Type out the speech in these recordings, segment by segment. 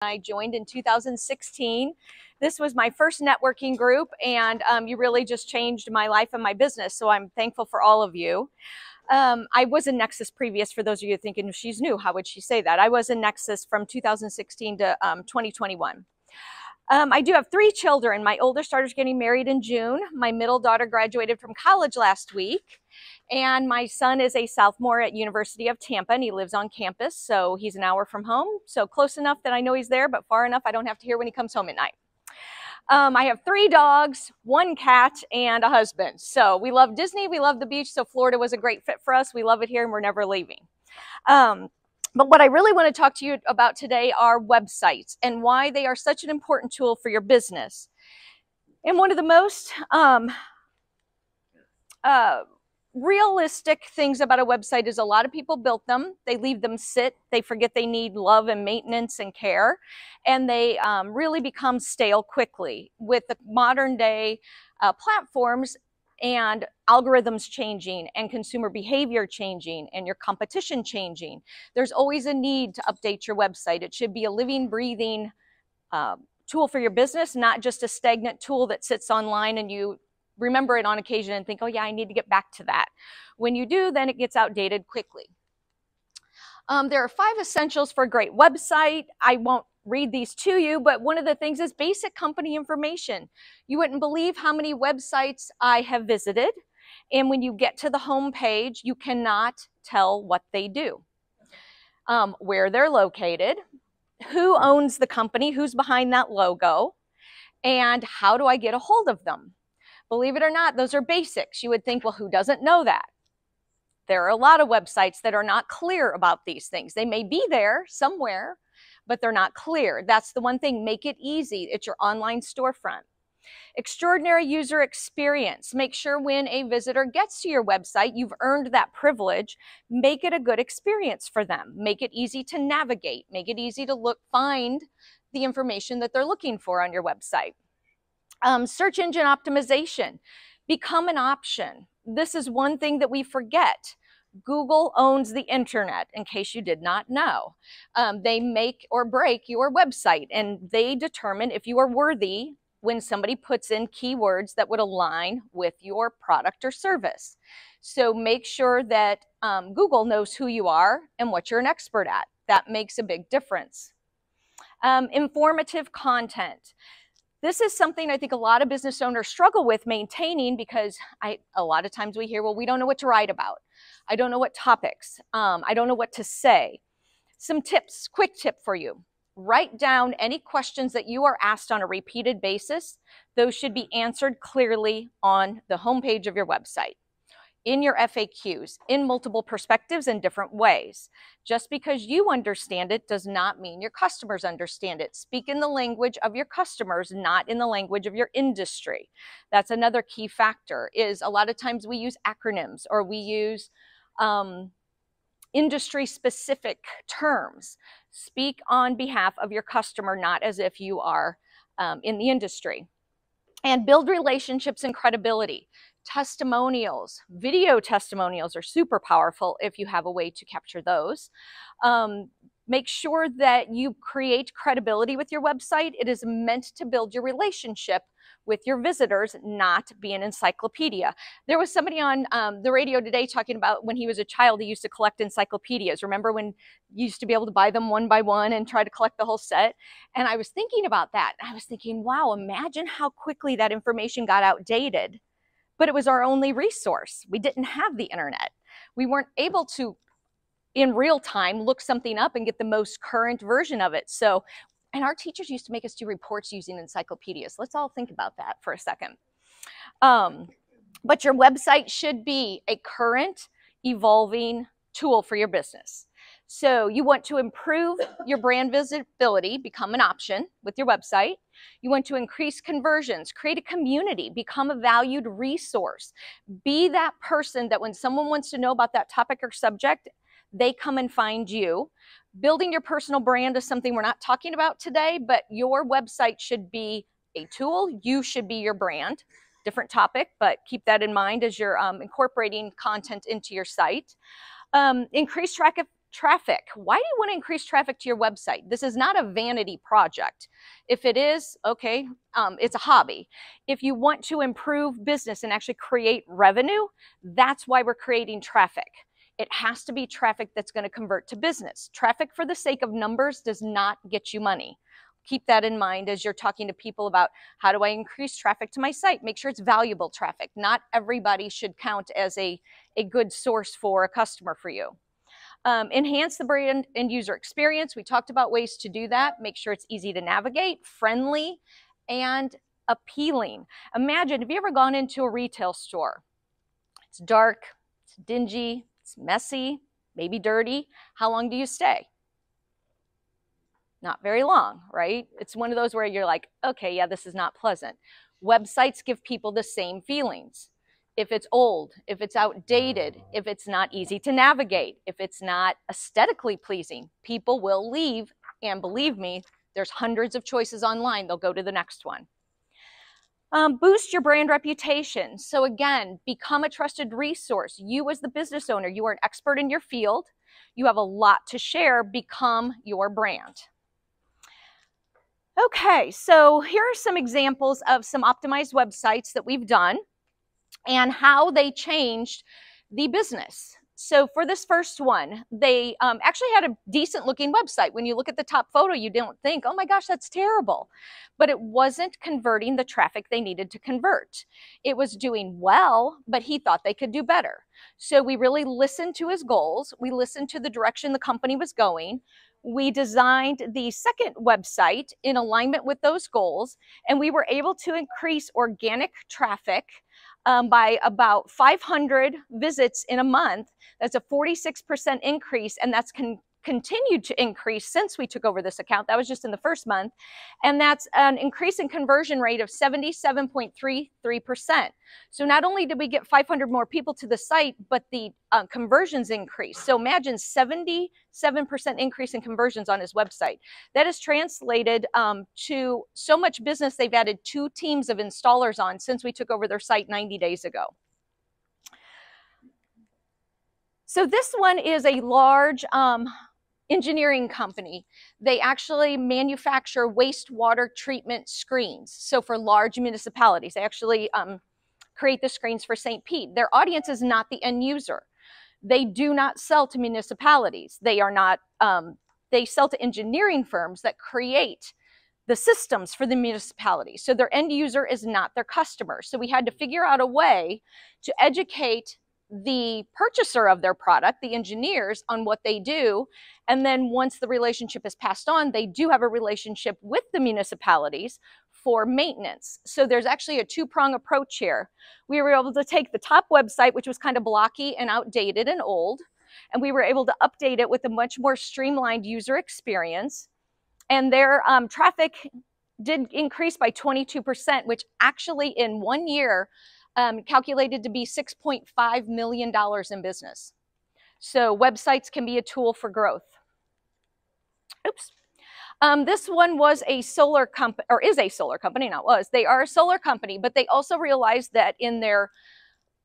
I joined in 2016. This was my first networking group, and you really just changed my life and my business. So I'm thankful for all of you. I was in Nexus previous, for those of you thinking she's new, how would she say that? I was in Nexus from 2016 to 2021. I do have 3 children. My oldest daughter's getting married in June. My middle daughter graduated from college last week. And my son is a sophomore at University of Tampa, and he lives on campus. So he's an hour from home. So close enough that I know he's there, but far enough I don't have to hear when he comes home at night. I have 3 dogs, 1 cat, and a husband. So we love Disney, we love the beach, so Florida was a great fit for us. We love it here, and we're never leaving. But what I really want to talk to you about today are websites and why they are such an important tool for your business. And one of the most realistic things about a website is a lot of people built them, they leave them sit, they forget they need love and maintenance and care, and they really become stale quickly. With the modern day platforms and algorithms changing and consumer behavior changing and your competition changing, there's always a need to update your website. It should be a living, breathing tool for your business, not just a stagnant tool that sits online and you remember it on occasion and think, oh yeah, I need to get back to that. When you do, then it gets outdated quickly. There are 5 essentials for a great website. I won't read these to you, but one of the things is basic company information. You wouldn't believe how many websites I have visited, and when you get to the home page, you cannot tell what they do, where they're located, who owns the company, who's behind that logo, and how do I get a hold of them. Believe it or not, those are basics. You would think, well, who doesn't know that? There are a lot of websites that are not clear about these things. They may be there somewhere, but they're not clear. That's the one thing. Make it easy. It's your online storefront. Extraordinary user experience. Make sure when a visitor gets to your website, you've earned that privilege. Make it a good experience for them. Make it easy to navigate. Make it easy to find the information that they're looking for on your website. Search engine optimization. Become an option. This is one thing that we forget. Google owns the internet, in case you did not know. They make or break your website, and they determine if you are worthy when somebody puts in keywords that would align with your product or service. So make sure that Google knows who you are and what you're an expert at. That makes a big difference. Informative content. This is something I think a lot of business owners struggle with maintaining, because a lot of times we hear, well, we don't know what to write about. I don't know what topics. I don't know what to say. Some tips, quick tip for you. Write down any questions that you are asked on a repeated basis. Those should be answered clearly on the homepage of your website, in your FAQs, in multiple perspectives in different ways. Just because you understand it does not mean your customers understand it. Speak in the language of your customers, not in the language of your industry. That's another key factor. Is a lot of times we use acronyms, or we use industry-specific terms. Speak on behalf of your customer, not as if you are in the industry. And build relationships and credibility. Testimonials, video testimonials are super powerful if you have a way to capture those. Make sure that you create credibility with your website. It is meant to build your relationship with your visitors, not be an encyclopedia. There was somebody on the radio today talking about when he was a child, he used to collect encyclopedias. Remember when you used to be able to buy them one by one and try to collect the whole set? And I was thinking about that. I was thinking, wow, imagine how quickly that information got outdated. But it was our only resource. We didn't have the internet. We weren't able to, in real time, look something up and get the most current version of it. So, and our teachers used to make us do reports using encyclopedias. Let's all think about that for a second. But your website should be a current, evolving tool for your business. So you want to improve your brand visibility, become an option with your website. You want to increase conversions, create a community, become a valued resource. Be that person that when someone wants to know about that topic or subject, they come and find you. Building your personal brand is something we're not talking about today, but your website should be a tool. You should be your brand. Different topic, but keep that in mind as you're incorporating content into your site. Increase traffic. Why do you want to increase traffic to your website? This is not a vanity project. If it is, okay, it's a hobby. If you want to improve business and actually create revenue, that's why we're creating traffic. It has to be traffic that's going to convert to business. Traffic for the sake of numbers does not get you money. Keep that in mind as you're talking to people about how do I increase traffic to my site. Make sure it's valuable traffic. Not everybody should count as a good source for a customer for you. Enhance the brand and user experience. We talked about ways to do that. Make sure it's easy to navigate, friendly, and appealing. Imagine, have you ever gone into a retail store? It's dark, it's dingy, it's messy, maybe dirty. How long do you stay? Not very long, right? It's one of those where you're like, okay, yeah, this is not pleasant. Websites give people the same feelings. If it's old, if it's outdated, if it's not easy to navigate, if it's not aesthetically pleasing, people will leave. And believe me, there's hundreds of choices online. They'll go to the next one. Boost your brand reputation. So again, become a trusted resource. You as the business owner, you are an expert in your field. You have a lot to share. Become your brand. Okay, so here are some examples of some optimized websites that we've done and how they changed the business. So for this first one, they actually had a decent looking website. When you look at the top photo, you don't think, oh my gosh, that's terrible. But it wasn't converting the traffic they needed to convert. It was doing well, but he thought they could do better. So we really listened to his goals. We listened to the direction the company was going. We designed the second website in alignment with those goals, and we were able to increase organic traffic by about 500 visits in a month. That's a 46% increase, and that's continued to increase since we took over this account. That was just in the first month. And that's an increase in conversion rate of 77.33%. So not only did we get 500 more people to the site, but the conversions increased. So imagine 77% increase in conversions on his website. That is translated to so much business, they've added 2 teams of installers on since we took over their site 90 days ago. So this one is a large engineering company. They actually manufacture wastewater treatment screens. So for large municipalities, they actually create the screens for St. Pete. Their audience is not the end user. They do not sell to municipalities. They are not, they sell to engineering firms that create the systems for the municipality. So their end user is not their customer. So we had to figure out a way to educate the purchaser of their product, the engineers, on what they do. And then once the relationship is passed on, they do have a relationship with the municipalities for maintenance. So there's actually a 2-prong approach here. We were able to take the top website, which was kind of blocky and outdated and old, and we were able to update it with a much more streamlined user experience. And their traffic did increase by 22%, which actually in 1 year calculated to be $6.5 million in business. So websites can be a tool for growth. Oops. This one was a solar company, or is a solar company, not was. They are a solar company, but they also realized that in their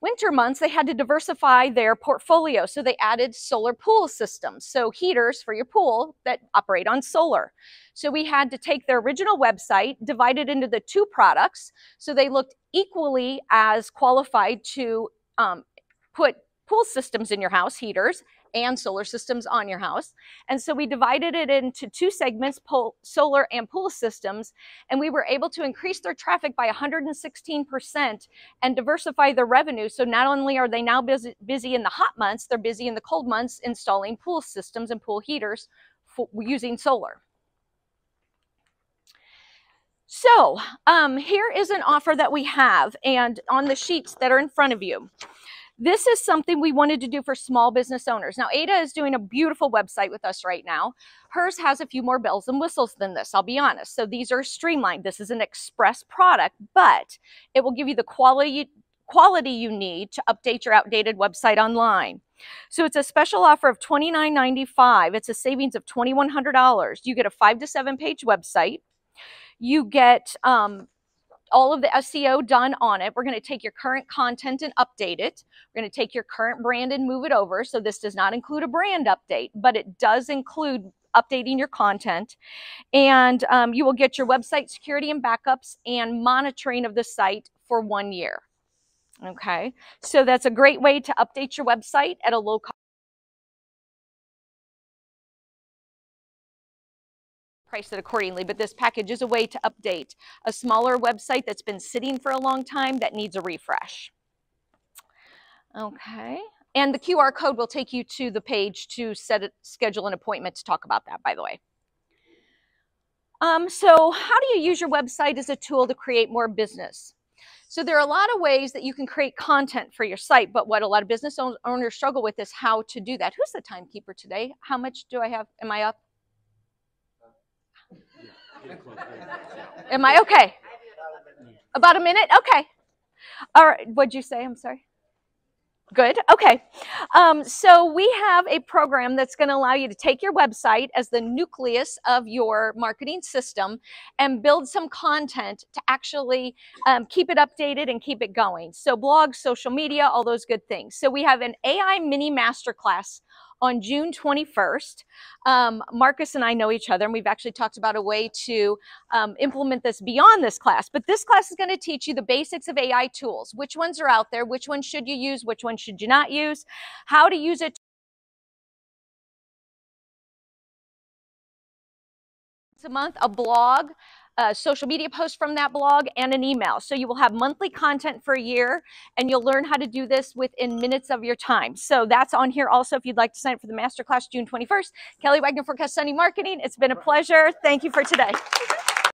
winter months, they had to diversify their portfolio. So they added solar pool systems. So heaters for your pool that operate on solar. So we had to take their original website, divide it into the 2 products. So they looked equally as qualified to put pool systems in your house, heaters, and solar systems on your house. And so we divided it into 2 segments, solar and pool systems, and we were able to increase their traffic by 116% and diversify their revenue. So not only are they now busy in the hot months, they're busy in the cold months installing pool systems and pool heaters using solar. So here is an offer that we have, and on the sheets that are in front of you. This is something we wanted to do for small business owners. Now, Ada is doing a beautiful website with us right now. Hers has a few more bells and whistles than this, I'll be honest. So these are streamlined. This is an express product, but it will give you the quality you need to update your outdated website online. So it's a special offer of $29.95. It's a savings of $2,100. You get a 5 to 7 page website. You get all of the SEO done on it. We're going to take your current content and update it. We're going to take your current brand and move it over. So this does not include a brand update, but it does include updating your content. And you will get your website security and backups and monitoring of the site for 1 year. Okay, so that's a great way to update your website at a low cost. Price it accordingly, but this package is a way to update a smaller website that's been sitting for a long time that needs a refresh. Okay, and the QR code will take you to the page to schedule an appointment to talk about that, by the way. So how do you use your website as a tool to create more business? So there are a lot of ways that you can create content for your site, but what a lot of business owners struggle with is how to do that. Who's the timekeeper today? How much do I have? Am I up? Am I okay? About a minute? Okay. All right. What'd you say? I'm sorry. Good. Okay. So we have a program that's going to allow you to take your website as the nucleus of your marketing system and build some content to actually keep it updated and keep it going. So blogs, social media, all those good things. So we have an AI mini masterclass on June 21st. Marcus and I know each other, and we've actually talked about a way to implement this beyond this class. But this class is going to teach you the basics of AI tools. Which ones are out there? Which ones should you use? Which ones should you not use? How to use it a month, a blog, a social media post from that blog, and an email. So you will have monthly content for a year, and you'll learn how to do this within minutes of your time. So that's on here also if you'd like to sign up for the masterclass June 21st. Kelly Wagner, Forecast Sunny Marketing. It's been a pleasure. Thank you for today.